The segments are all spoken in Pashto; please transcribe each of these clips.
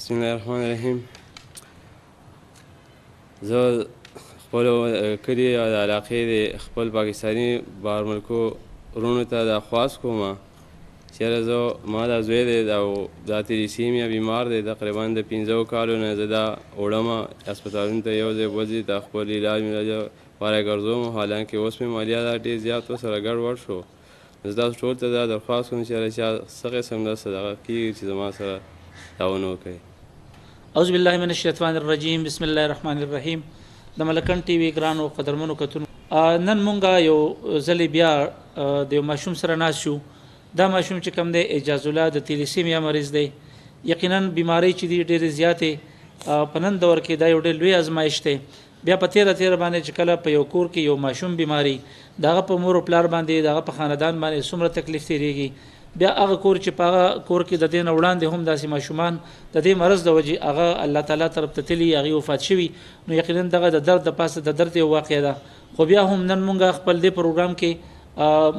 بسم الله الرحمن الرحیم. زه خپلو کلي او د علاقې د خپل پاکستاني بهرملکو وروڼو ته دا خواست کوم چېرې زه ما دا زوی دی دا تلیسیمیا بیمار دی تقریبا د 15 کالو نه زه دا وړم هسپتالونو ته یو ځای بل ځای ته خپل علاج لپاره ګرځوم، حالانکې اوس مې مالیه دا ډېر زیات ورسره ګډوډ شو. زه تاسو ټول ته دا درخواست کوم چې چا څه قسم داسې دغه کېږي چې زما سره دا ونه وکړي. اعوذ بالله من الشیطان الرجیم. بسم الله الرحمن الرحیم. د ملکن ټي وي ګرانو قدرمنو کتونو، نن مونږه یو ځلې بیا د یو ماشوم سره ناست شو. دا ماشوم چې کوم دی اعجاز الله د تلیسیمیا مریض دی. یقینا بیماری چې دی ډېرې زیاتې په نن دور کې دا یو ډېر لوی ازمایښت دی. بیا په تیره باندې چې کله په یو کور کې یو ماشوم بیماری دغه په مور او پلار باندې دغه په خاندان باندې څومره تکلیف تیریږي. بیا هغه کور چې په هغه کور کې د دې نه وړاندې هم داسې ماشومان د دې مرض د وجې هغه الله تعالی طرف ته تلي، هغې وفات شوي، نو یقینا دغه د درد د پاسه د درد یو واقعه ده. خو بیا هم نن مونږ خپل دې پروګرام کې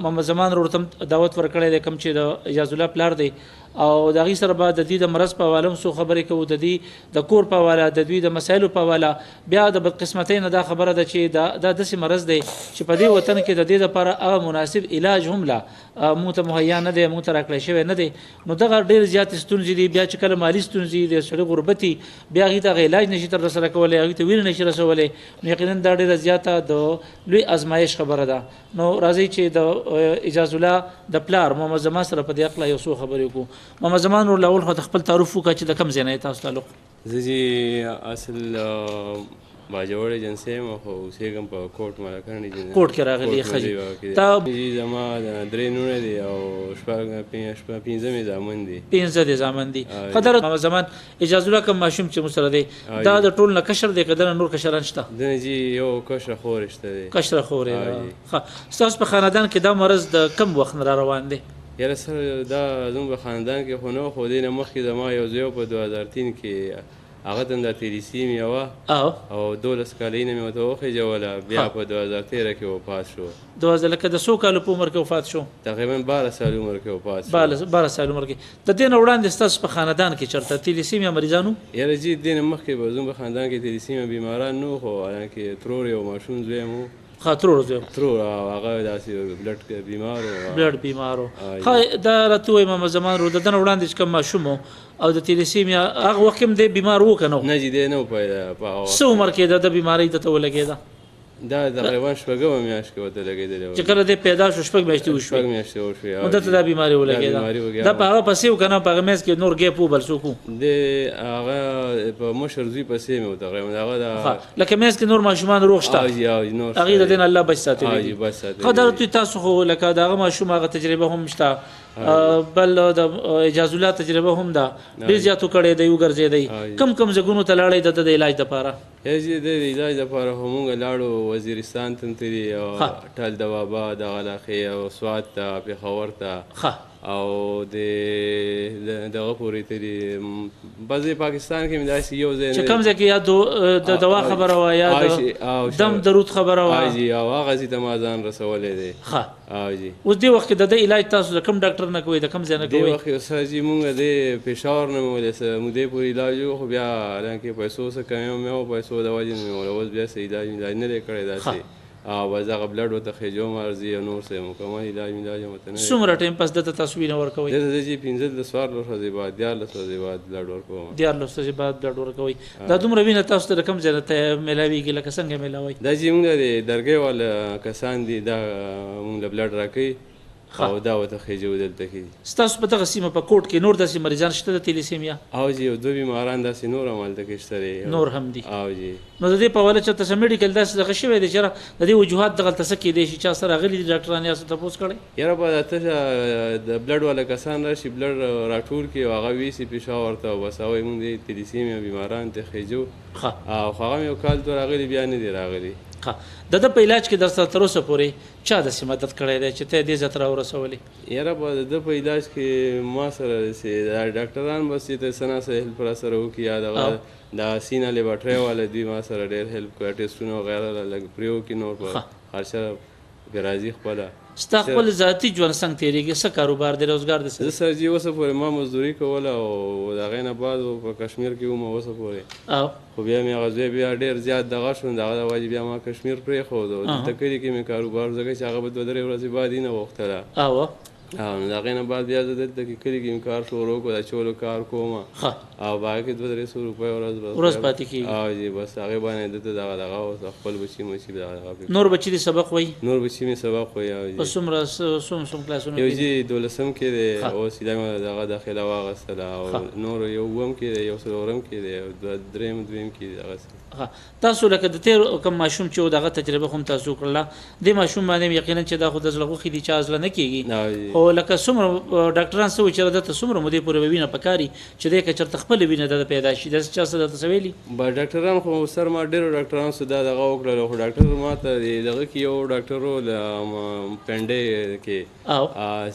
محمد زمان ورته دعوت ورکړی دی، کوم چې د اعجاز الله پلار دی، او د هغې سره به د دې د مرض په حواله هم څو خبرې کوو، د دې د کور په حواله، د دوی د مسایلو په حواله. بیا د بدقسمتۍ نه دا خبره ده چې دا داسې مرض دی چې په دې وطن کې د دې لپاره هغه مناسب علاج هم لا موږ ته مهیا نه دی، موږ ته راکړی شوی نه دی. نو دغه ډېر زیاتې ستونزې دي. بیا چې کله مالي ستونزې د سړي غربتي، بیا هغې ته هغه علاج نشي ترسره کولی، هغې ته وینه نشي رسولی، نو یقینا دا ډېره زیاته د لوی ازمایش خبره ده. نو راځئ چې د اعجاز الله د پلار محمد زمان سره په دې هکله یو څو خبرې وکړو. محمد زمان ور اول خو د خپل تعارف وکړه چې د کوم ځای نه یې تاسو تعلق؟ زه چې اصل باجوړ ایجنسۍ یم، خو اوسېږم په کوټ ملکن ایجنسۍ کوټ کې راغلي ښځې. تا زما 3 نوڼې دي او 15 مې زامن دي. 15 دې زامن دي. قدر محمد زمان اعجاز الله کوم ماشوم چې مسره دی دا د ټول نه کشر دی که دنه نور کشران شته؟ دنه جي یو کشره خور شته دی. کشره خور یې. ستاسو په خاندان کې دا مرض د کم وخت نه را روان دی؟ یاره سر دا زموږ په خاندان کې خو نه، خو دې نه مخکې زما یو زوی په 2003 کې هغه ته هم دا تلیسیمیا وه او 12 کاله نه مې ورته وخېجوله، بیا په 2013 کې وفات شو. 12 لکه د څو کالو په عمر کې وفات شو؟ تقریبا 12 سال عمر کې وفات شو. 12 سال عمر کې. د دې نه وړاندې ستاسو په خاندان کې چېرته تلیسیمیا مریضانو؟ یاره جي دې نه مخکې به زموږ په خاندان کې تلیسیمیا بیماران نه وو، خو حالانکې ترور یو ماشوم زوی م و. ترور او هغه داسې بلډ بیمار و. بلډ بیمار و. دا راته ووایي محمد زمان ورو د ده نه وړاندې چې کوم ماشوم و او د تلیسیمیا هغه وخت کې هم دی بیمار و که نه و؟ نه جي دی نه و پیدا. څه عمر کې د بیمارۍ ته ولګېده؟ دا تقریبا 6مه میاشت کې ورته لګېدلی و. چې کله دی پیدا شو 6 میاشتې وشوې؟ 6 میاشتې وشوې نو دته دا بیماري ولګېده. دا په هغه پسې و که نه په هغه میاشت کې نور ګیپ و بل څوک و؟ د هغه په مشر زوی پسې مې و تقریبا. هغه لکه میاشت کې نور ماشومان روغ شته؟ نور هغې د دې نه الله بچ ساتلی دي. بچ ساتلی. ښه دا تاسو خو لکه د هغه ماشوم هغه تجربه هم شته، بل د اعجاز الله تجربه هم ده، ډېر زیاتو کړی دی وګرځېدی. کم ځایونو ته لاړی د علاج دپاره؟ د علاج دپاره خو مونږ لاړو وزیرستان ته تللي او ټل دوابا دغه علاقې او سوات ته پېښور ته او دغه پورې تللي. بعضې پاکستان کې مې داسې یو ځای چې کوم ځای کې یا د دوا خبره وه یا د دم درود خبره وه جي او هغه ځای ته ما ځان رسولی دی. جي اوس دې وخت کې د ده علاج تاسو د کوم ډاکټر نه کوئ، د کوم ځای نه کوئ؟ دې وخت کې سر جي مونږ د پېښور نه مې ولې څه مودې پورې علاج وکړو، خو بیا حالانکې پیسو څه کمی مې و، پیسو د وجې نه مې وله اوس بیا څه علاج نه دی کړی داسې. او بس هغه بلډ ورته خېجوم ارځي او نور څه مکمل علاج ورته نه. څومره ټایم پس دته تاسو وینه ورکوئ؟ دته زه چې 15 ورځې بعد 14 ورځې بعد بلډ ورکوم. 14 ورځې بعد بلډ ورکوئ. دا دومره وینه تاسو ته د کوم ځای نه میلاویږي، لکه څنګه میلاوئ؟ دا چې مونږ د درګۍ والا کسان دي دا مونږ له بلډ راکوي او دا ورته خېجو دلته کې. ستاسو په دغه سیمه په کوټ کې نور داسې مریضان شته د تلیسیمیا؟ او جي یو 2 بیماران داسې نور هم هلته کې شته دی. نور هم دي؟ او جي. نو د دې په حواله چېرته څه میډیکل داسې دغه شوی دی چې د دې وجوهات دغلته څه کېدی شي؟ چا سره راغلي دي ډاکټران یاستو تپوس کړی؟ یاره به د بلډ والا کسان راشي بلډ راټول کړي او هغه ویسي پېښور ته او بس هغه مونږ د تلیسیمیا بیماران ته خېجو او هغه یو کال ته راغلي بیا نه دي راغلي. د ده په علاج کې در سره تر اوسه پورې چا داسې مدد کړی دی چې ته یې دې ځای ته راورسولې؟ یاره به د ده په علاج کې ما سره دا ډاکټران بس چې ته څه نه څه هیلپ را سره وکړي، یا دغه دا سینه لیبارټرۍ والا دوی ما سره ډېر هیلپ کړی، ټېسټونه وغیره لږ پرې وکړي، نور په خرچه پرې راځي خپله. ستا خپل ذاتي ژوند څنګه تېرېږي څه کاروبار دی روزګار دی زه سر جي اوسه پورې ما مزدوري کوله او د هغې نه بعد په کشمیر کې وم اوسه پورې او خو بیا مې هغه زوی بیا ډېر زیات دغه شو د هغه د وجې بیا ما کشمیر پرېښود او دلته کلي کې مې کاروبار ځکه چې هغه به 2-3 ورځې بعد یې نه غوښتله او نو د هغې نه بعد بیا زه دلته کې کلي کې مې کار شروع کړو د اچولو کار کوم او باغ کې 200-300 روپۍ ورځ پاتې کېږي او جی بس هغې باندې دلته دغه اوس خپل بچي مچي دغه نور بچي دې سبق وایي نور بچي مې سبق وایي او په څومره کلاسونو یو جي 12م کې دی اوس یې دغه داخله واخیستله او نور یو 9م کې دی یو 4م کې دی او 3م 2م کې دی دغسې تاسو لکه د تېر کوم ماشوم چې و دغه تجربه خو هم تاسو کړله دې ماشوم باندې یقینا چې دا خو د زړه غوښې دي چې عضله نه کېږي خو لکه څومره ډاکټران څه وایي چې دته څومره مودې پورې به وینه پکاري چې دی که چېرته خپله وینه دده پیدا شي داسې چا څه درته څه ویلي ډاکټران خو سر ما ډېرو ډاکټرانو څه دا دغه وکړل خو ډاکټر ما ته دغه کې یو ډاکټر و پنډۍ کې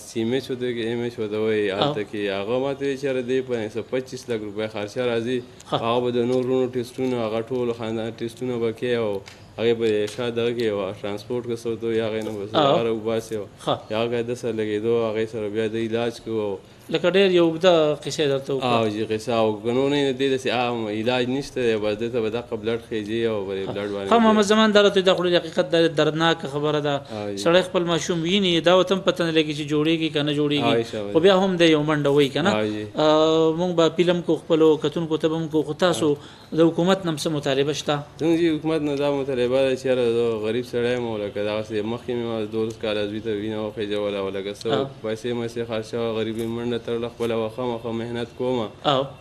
سیمچ ورته کې ایمچ ورته وایي هلته کې هغه ما ته ویل چې یاره دی په 125 لک روپۍ خرچه راځي هغه به د نورونو ټسټونه هغه ټول خاندان ټسټونه به کوي او هغې به شاید دغه کې ټرانسپورټ که څه ورته وایي هغې نه به هغه راوباسي او هغه د سره لګېدو هغې سره بیا د علاج کوو لکه ډېر یو اوږده قصې درته وکړه او جي قصه او ګنو نه دې داسې عام علاج نشته دی بس دې ته به دغه بلډ خیجي او بلډ باندې ښه محمد زمان دا راته دا خو حقیقت دردناکه خبره ده سړی خپل ماشوم ویني دا ورته هم پته نه لګي چې جوړېږي که نه جوړېږي خو بیا هم دی یو منډه وایي که نه مونږ به فلم کو خپلو کتونکو ته به هم کو خو تاسو د حکومت نه هم څه مطالبه شته څنګه چې حکومت نه دا مطالبه ده چې یاره زه غریب سړی یم او لکه دغسې مخکې مې 12 کاله زوی ته وینه وخېجوله او لکه څه پیسې مېسې خرچه غریبي منډه تړله خپله خامخا محنت کوم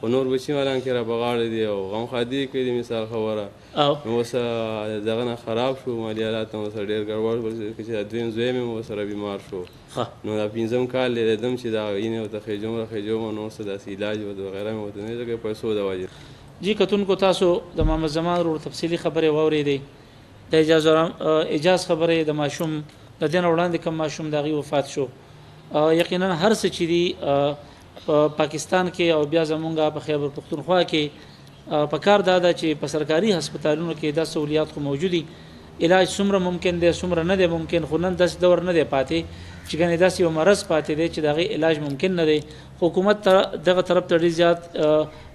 خو نور بچي مالان کې را بغاړې دي او غمخادي کوي د مثال خبره نو اوس دغه نه خراب شو مالي حالات هم ورسره ډېر ګډوډ چې دا دویم زوی مې ورسره بیمار شو نو دا 5م کال لیدم چې دا وینې ورته خېجوم راخېجوم نو څه داسې علاج وغیره مې ورته نه ځکه پیسو د وجې جی کتونکو تاسو د محمد زمان ورور تفصیلي خبرې واورېدې د اجاز خبرې د ماشوم د دې نه وړاندې کوم ماشوم د هغې وفات شو یقینا هر څه چې دي په پاکستان کې او بیا زمونږ په خیبر پختونخوا کې په کار دا ده چې په سرکاري هسپتالونو کې دا سہولیات خو موجودي علاج څومره ممکن دی څومره نه دی ممکن خو نن داسې دور نه دی پاتې چې ګنې داسې یو مرض پاتې دی چې د هغې علاج ممکن نه دی حکومت دغه طرف ته ډېر زیات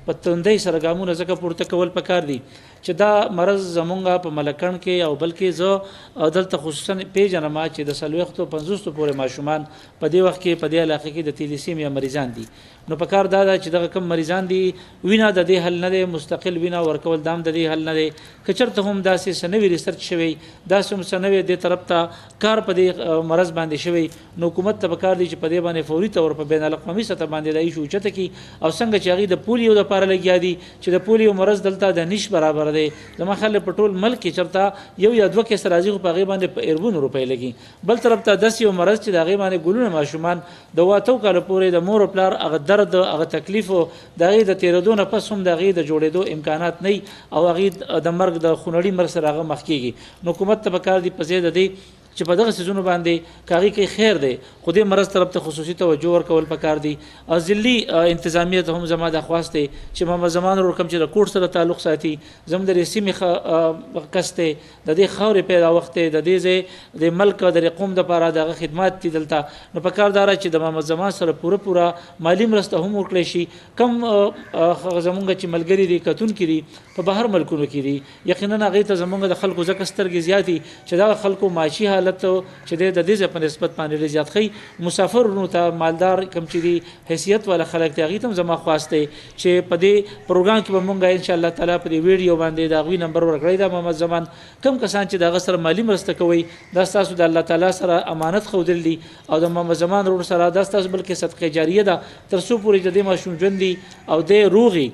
په تندۍ سره ګامونه ځکه پورته کول پکار دي چې دا مرض زمونږ په ملکڼ کې او بلکې زه دلته خصوصا پیژنم چې د 40-50 پورې ماشومان په دې وخت کې په دې علاقې کې د تیلیسیمیا مریضان دي نو په کار دا ده چې دغه کم مریضان دي وینه د دې حل نه دی مستقل وینه ورکول دام د دې حل نه دی که چېرته هم داسې څه نوي ریسرچ شوی داسې هم څه نوی دې طرف ته کار په دې مرض باندې شوی نو حکومت ته پکار دی چې په دې باندې فوري طور په بین الاقوامي سطح باندې دا ایشو اوچته کړي او څنګه چې هغې د پولیو دپاره لګیا دي چې د پولیو مرض دلته د نش برابر دی زما خیال په ټول ملک کې چېرته 1 یا 2 کیس راځي خو په هغې باندې په اربونو روپۍ لګي بل طرف ته داسې یو مرض چې د هغې باندې ګلونه ماشومان د 8 کاله پورې د مور او پلار هغه درد هغه تکلیف او د هغې د تېرېدو نه پس هم د هغې د جوړېدو امکانات نه او هغې د مرګ د خونړي مرګ سره هغه مخ کېږي نو حکومت ته پکار دي په ځای د دې چې په دغه سیزونو باندې کاغي کې خیر دی خو دې مرض طرف ته خصوصي توجه ورکول پکار دي او ضلعي انتظامیه ته هم زما د خواست دی چې محمد زمان ورور کوم چې د کوټ سره تعلق ساتي زموږ د سیمې کس دی د دې خاورې پیدا وخت دی د دې ځای د ملک د قوم دپاره دغه خدمات دي دلته نو پکار دا چې د محمد زمان سره پوره مالي مرسته هم ورکړی شي کم زمونږ چې ملګري دي کتونکي دي په بهر ملکونو کې دي یقینا هغې ته زمونږ د خلکو ځکه سترګې زیاتې چې دغه خلکو معاشي حالت چې د دې په نسبت باندې زیات خي مسافرونو ته مالدار کم چې دي حیثیت ولا خلک ته هغې ته هم زما خواست دی چې په دې پروګرام کې به مونږ ان شاء الله تعالی په دې ویډیو باندې د هغوی نمبر ورکړی دا محمد زمان کم کسان چې د هغه سره مالي مرسته کوئ دا ستاسو د الله تعالی سره امانت ښودل دي او د محمد زمان ورور سره دا ستاسو بلکې صدقه جاریه ده تر څو پورې د دې ماشوم ژوند دي او د روغي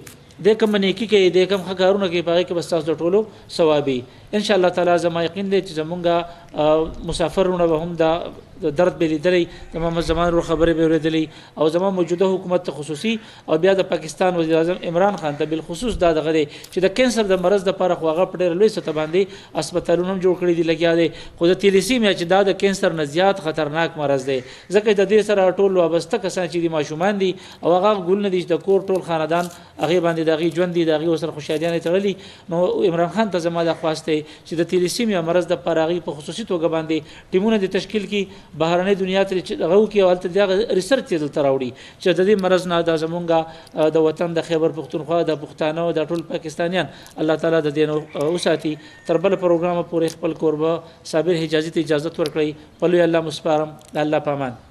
د کوم نیکی کې د کوم ښه کارونه کې په هغې کې به ستاسو د ټولو ثوابي ان شاء الله تعالی زما یقین دی چې زمونږ مسافرونه به هم دا درد به لیدلی د محمد زمان ورور خبرې به اورېدلی او زما موجوده حکومت ته خصوصي او بیا د پاکستان وزیر اعظم عمران خان ته بالخصوص دا دغه دی چې د کینسر د مرض دپاره خو هغه په ډېره لوی سطح باندې هسپتالونه هم جوړ کړي دي لګیا دی خو د تیلیسیمیا چې دا د کینسر نه زیات خطرناک مرض دی ځکه د دې سره ټول وابسته کسان چې دي ماشومان دي او هغه ګلونه دي چې د کور ټول خاندان هغې باندې د هغې ژوند دي د هغې ورسره خوشحالیانې تړلي نو عمران خان ته زما دا خواست دی چې د تیلیسیمیا مرض د پراغي په خصوصي توګه باندې ټیمونه د تشکیل کی بهرنۍ دنیا ته چې دغه کې او د ریسرچ دلته راوړي چې د دې مرض نه د زمونږ د وطن د خیبر پختونخوا د پښتانه او د ټول پاکستانیان الله تعالی د دین او ساتي تر بل پروګرام پورې خپل کوربه صابر حجازي ته اجازه ورکړي په لوی الله مسپارم د الله پامان